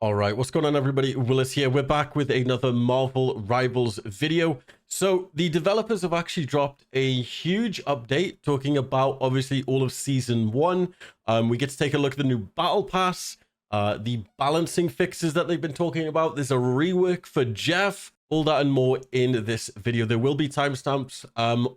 All right, what's going on, everybody? Willis here. We're back with another Marvel Rivals video. So the developers have actually dropped a huge update talking about obviously all of season 1. We get to take a look at the new battle pass, the balancing fixes that they've been talking about. There's a rework for Jeff, all that and more in this video. There will be timestamps.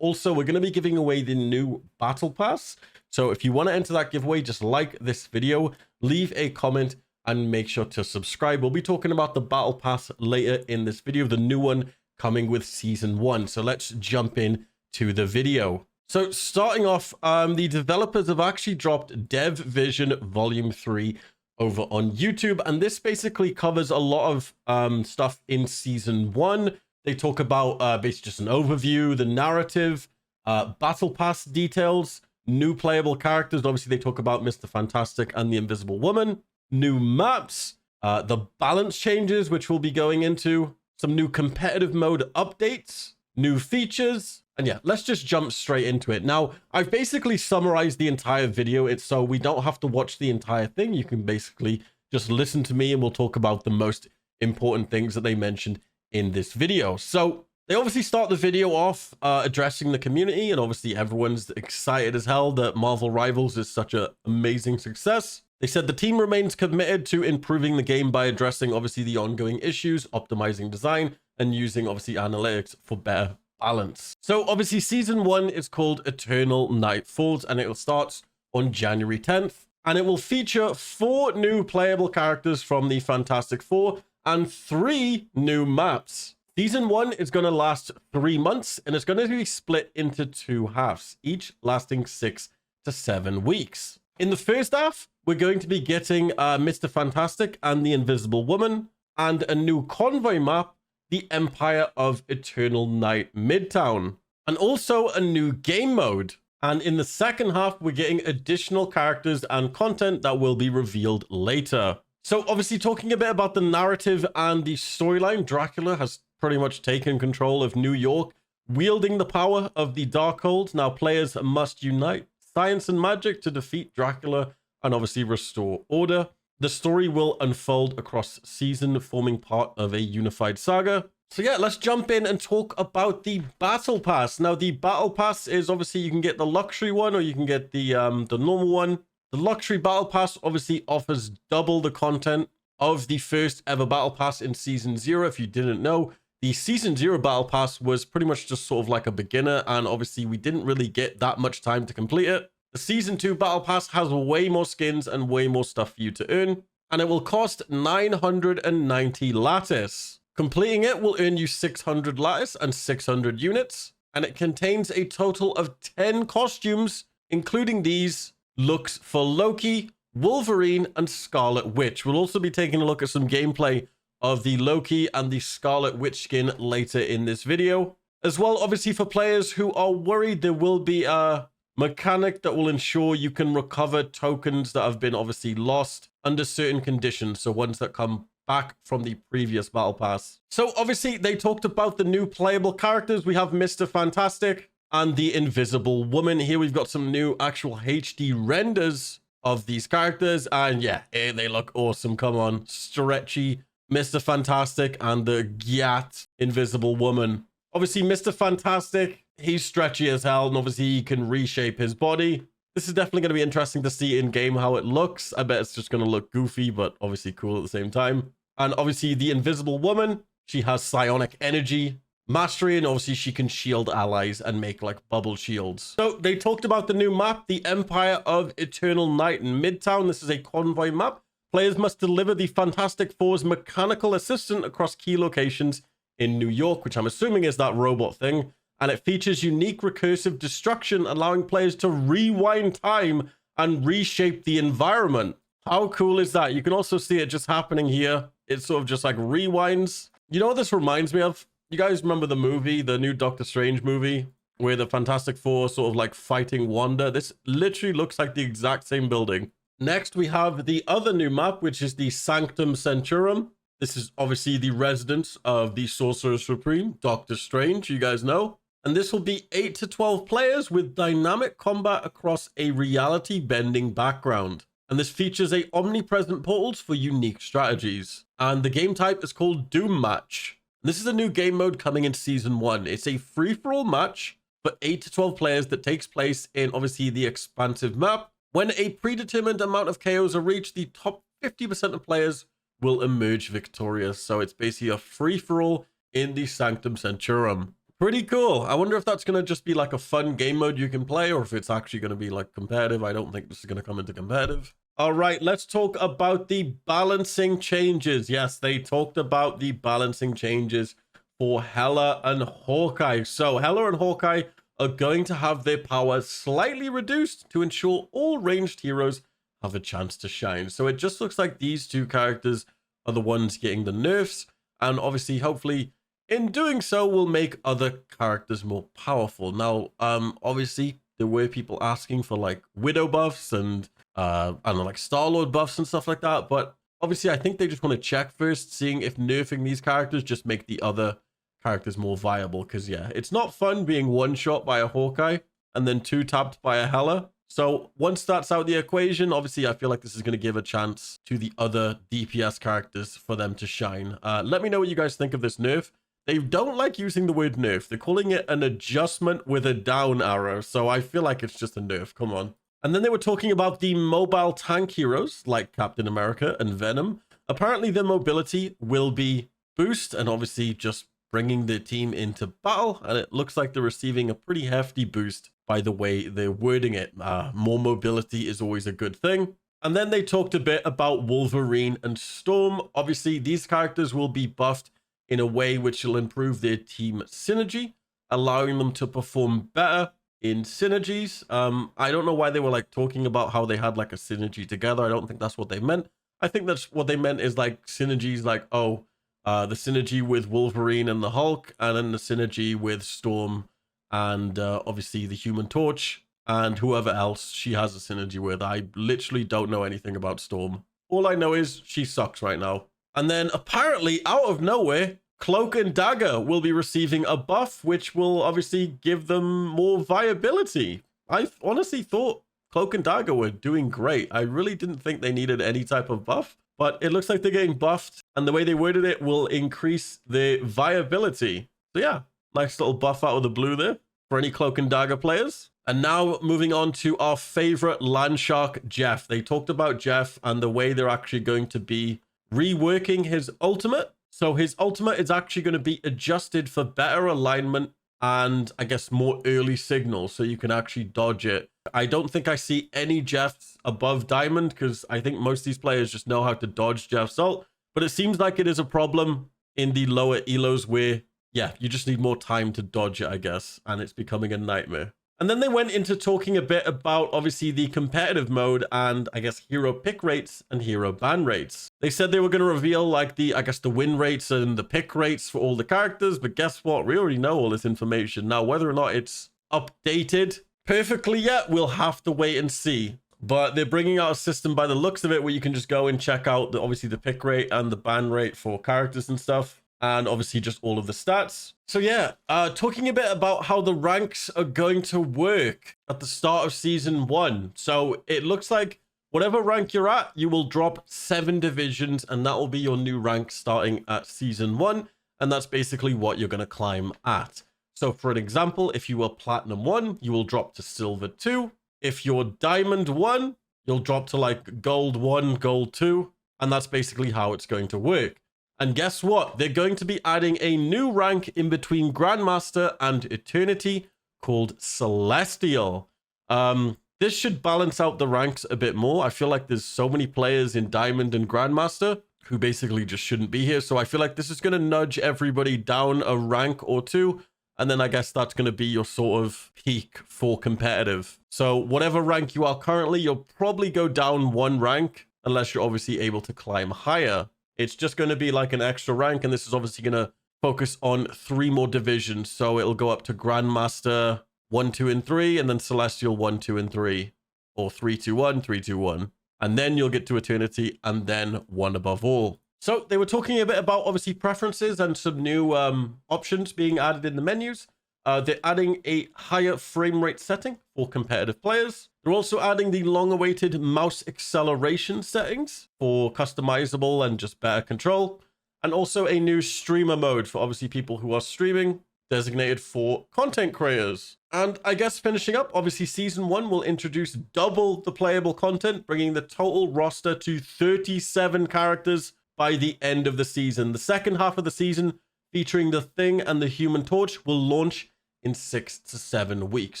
Also, we're going to be giving away the new battle pass. So if you want to enter that giveaway, just like this video, leave a comment, and make sure to subscribe. We'll be talking about the battle pass later in this video, the new one coming with season 1. So let's jump in to the video. So starting off, the developers have actually dropped Dev Vision Volume 3 over on YouTube, and this basically covers a lot of stuff in season 1. They talk about basically just an overview, the narrative, battle pass details, new playable characters. Obviously, they talk about Mr. Fantastic and the Invisible Woman. New maps, the balance changes, which we'll be going into, some new competitive mode updates, new features, and yeah, let's just jump straight into it. Now, I've basically summarized the entire video, so we don't have to watch the entire thing. You can basically just listen to me and we'll talk about the most important things that they mentioned in this video. So they obviously start the video off addressing the community, and obviously everyone's excited as hell that Marvel Rivals is such an amazing success. They said the team remains committed to improving the game by addressing obviously the ongoing issues, optimizing design, and using obviously analytics for better balance. So obviously season 1 is called Eternal Night Falls, and it will start on January 10th. And it will feature 4 new playable characters from the Fantastic Four and 3 new maps. Season 1 is going to last 3 months, and it's going to be split into 2 halves, each lasting 6 to 7 weeks. In the first half, we're going to be getting Mr. Fantastic and the Invisible Woman, and a new Convoy Map, the Empire of Eternal Night Midtown, and also a new game mode. And in the second half, we're getting additional characters and content that will be revealed later. So obviously talking a bit about the narrative and the storyline, Dracula has pretty much taken control of New York, wielding the power of the Darkhold. Now players must unite science and magic to defeat Dracula and obviously restore order. The story will unfold across season, forming part of a unified saga. So yeah, let's jump in and talk about the battle pass. Now the battle pass is obviously you can get the luxury one or you can get the normal one. The luxury battle pass obviously offers double the content of the first ever battle pass in season 0. If you didn't know, the season 0 battle pass was pretty much just sort of like a beginner, and obviously we didn't really get that much time to complete it. The season 2 battle pass has way more skins and way more stuff for you to earn, and it will cost 990 lattice. Completing it will earn you 600 lattice and 600 units, and it contains a total of 10 costumes, including these looks for Loki, Wolverine, and Scarlet Witch. We'll also be taking a look at some gameplay of the Loki and the Scarlet Witch skin later in this video. As well, obviously for players who are worried, there will be a mechanic that will ensure you can recover tokens that have been obviously lost under certain conditions, so ones that come back from the previous battle pass. So obviously they talked about the new playable characters. We have Mr. Fantastic and the Invisible Woman. Here we've got some new actual HD renders of these characters, and yeah, they look awesome. Come on, stretchy Mr. Fantastic and the Gyat Invisible Woman. Obviously Mr. Fantastic, he's stretchy as hell, and obviously he can reshape his body. This is definitely going to be interesting to see in game how it looks. I bet it's just going to look goofy, but obviously cool at the same time. And obviously the Invisible Woman, she has psionic energy mastery, and obviously she can shield allies and make like bubble shields. So they talked about the new map, the Empire of Eternal Night in Midtown. This is a convoy map. Players must deliver the Fantastic Four's mechanical assistant across key locations in New York, which I'm assuming is that robot thing. And it features unique recursive destruction, allowing players to rewind time and reshape the environment. How cool is that? You can also see it just happening here. It sort of just like rewinds. You know what this reminds me of? You guys remember the movie, the new Doctor Strange movie, where the Fantastic Four sort of like fighting Wanda? This literally looks like the exact same building. Next, we have the other new map, which is the Sanctum Sanctorum. This is obviously the residence of the Sorcerer Supreme, Doctor Strange, you guys know. And this will be 8 to 12 players with dynamic combat across a reality-bending background. And this features a omnipresent portals for unique strategies. And the game type is called Doom Match. This is a new game mode coming in Season 1. It's a free-for-all match for 8 to 12 players that takes place in, obviously, the expansive map. When a predetermined amount of KOs are reached, the top 50% of players will emerge victorious. So it's basically a free-for-all in the Sanctum Sancturum. Pretty cool. I wonder if that's going to just be like a fun game mode you can play, or if it's actually going to be like competitive. I don't think this is going to come into competitive. All right, let's talk about the balancing changes. Yes, they talked about the balancing changes for Hela and Hawkeye. So Hela and Hawkeye are going to have their power slightly reduced to ensure all ranged heroes have a chance to shine. So it just looks like these two characters are the ones getting the nerfs, and obviously, hopefully, in doing so, will make other characters more powerful. Now, obviously, there were people asking for like Widow buffs and I don't know, like Star-Lord buffs and stuff like that. But obviously, I think they just want to check first, seeing if nerfing these characters just make the other characters more viable. Because yeah, it's not fun being one shot by a Hawkeye and then two tapped by a Hela. So once that's out the equation, obviously, I feel like this is going to give a chance to the other DPS characters for them to shine. Let me know what you guys think of this nerf. They don't like using the word nerf. They're calling it an adjustment with a down arrow. So I feel like it's just a nerf. Come on. And then they were talking about the mobile tank heroes like Captain America and Venom. Apparently their mobility will be boost and obviously just bringing the team into battle. And it looks like they're receiving a pretty hefty boost by the way they're wording it. More mobility is always a good thing. And then they talked a bit about Wolverine and Storm. Obviously these characters will be buffed in a way which will improve their team synergy, allowing them to perform better in synergies. I don't know why they were like talking about how they had like a synergy together. I don't think that's what they meant. I think that's what they meant is like synergies, like, oh, the synergy with Wolverine and the Hulk, and then the synergy with Storm and obviously the Human Torch and whoever else she has a synergy with. I literally don't know anything about Storm. All I know is she sucks right now. And then apparently out of nowhere, Cloak and Dagger will be receiving a buff, which will obviously give them more viability. I honestly thought Cloak and Dagger were doing great. I really didn't think they needed any type of buff, but it looks like they're getting buffed, and the way they worded it will increase their viability. So yeah, nice little buff out of the blue there for any Cloak and Dagger players. And now moving on to our favorite Landshark, Jeff. They talked about Jeff and the way they're actually going to be reworking his ultimate. So his ultimate is actually going to be adjusted for better alignment and I guess more early signals, so you can actually dodge it. I don't think I see any Jeffs above Diamond because I think most of these players just know how to dodge Jeff's ult, but it seems like it is a problem in the lower elos where, yeah, you just need more time to dodge it, I guess, and it's becoming a nightmare. And then they went into talking a bit about, obviously, the competitive mode and, I guess, hero pick rates and hero ban rates. They said they were going to reveal, like, the win rates and the pick rates for all the characters, but guess what? We already know all this information. Now, whether or not it's updated perfectly yet, we'll have to wait and see. But they're bringing out a system by the looks of it where you can just go and check out, obviously, the pick rate and the ban rate for characters and stuff. And obviously just all of the stats. So yeah, talking a bit about how the ranks are going to work at the start of Season 1. So it looks like whatever rank you're at, you will drop 7 divisions, and that will be your new rank starting at Season 1. And that's basically what you're going to climb at. So for an example, if you were Platinum 1, you will drop to Silver 2. If you're Diamond 1, you'll drop to like Gold 1, Gold 2. And that's basically how it's going to work. And guess what? They're going to be adding a new rank in between Grandmaster and Eternity called Celestial. This should balance out the ranks a bit more. I feel like there's so many players in Diamond and Grandmaster who basically just shouldn't be here. So I feel like this is going to nudge everybody down a rank or two. And then I guess that's going to be your sort of peak for competitive. So whatever rank you are currently, you'll probably go down 1 rank unless you're obviously able to climb higher. It's just going to be like an extra rank, and this is obviously going to focus on 3 more divisions. So it'll go up to Grandmaster 1, 2, and 3, and then Celestial 1, 2, and 3, or 3, 2, 1, 3, 2, 1. And then you'll get to Eternity, and then 1 above all. So they were talking a bit about obviously preferences and some new options being added in the menus. They're adding a higher frame rate setting for competitive players. They're also adding the long-awaited mouse acceleration settings for customizable and just better control. And also a new streamer mode for obviously people who are streaming, designated for content creators. And I guess finishing up, obviously Season 1 will introduce double the playable content, bringing the total roster to 37 characters by the end of the season. The second half of the season, featuring the Thing and the Human Torch, will launch in 6 to 7 weeks.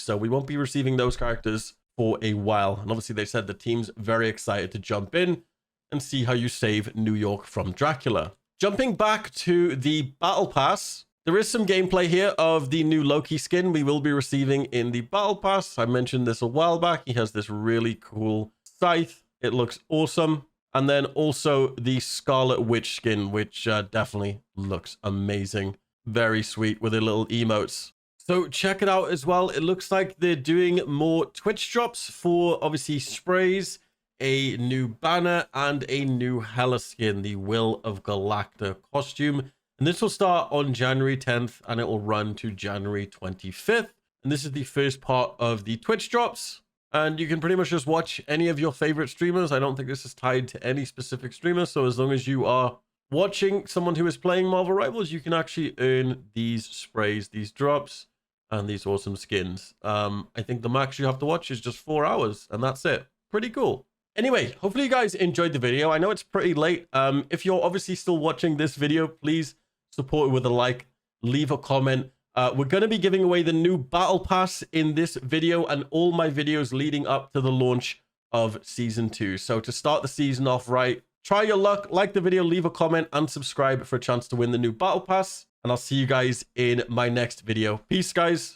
So we won't be receiving those characters for a while. And obviously they said the team's very excited to jump in and see how you save New York from Dracula. Jumping back to the Battle Pass, there is some gameplay here of the new Loki skin we will be receiving in the Battle Pass. I mentioned this a while back. He has this really cool scythe. It looks awesome. And then also the Scarlet Witch skin, which definitely looks amazing. Very sweet with the little emotes. So check it out as well. It looks like they're doing more Twitch drops for obviously sprays, a new banner, and a new Hela skin, the Will of Galacta costume. And this will start on January 10th and it will run to January 25th. And this is the first part of the Twitch drops. And you can pretty much just watch any of your favorite streamers. I don't think this is tied to any specific streamer. So as long as you are watching someone who is playing Marvel Rivals, you can actually earn these sprays, these drops, and these awesome skins. I think the max you have to watch is just 4 hours, and that's it. Pretty cool. Anyway, hopefully you guys enjoyed the video. I know it's pretty late. If you're obviously still watching this video, please support it with a like, leave a comment. We're going to be giving away the new Battle Pass in this video and all my videos leading up to the launch of Season 2. So to start the season off right, try your luck, like the video, leave a comment, and subscribe for a chance to win the new Battle Pass. And I'll see you guys in my next video. Peace, guys.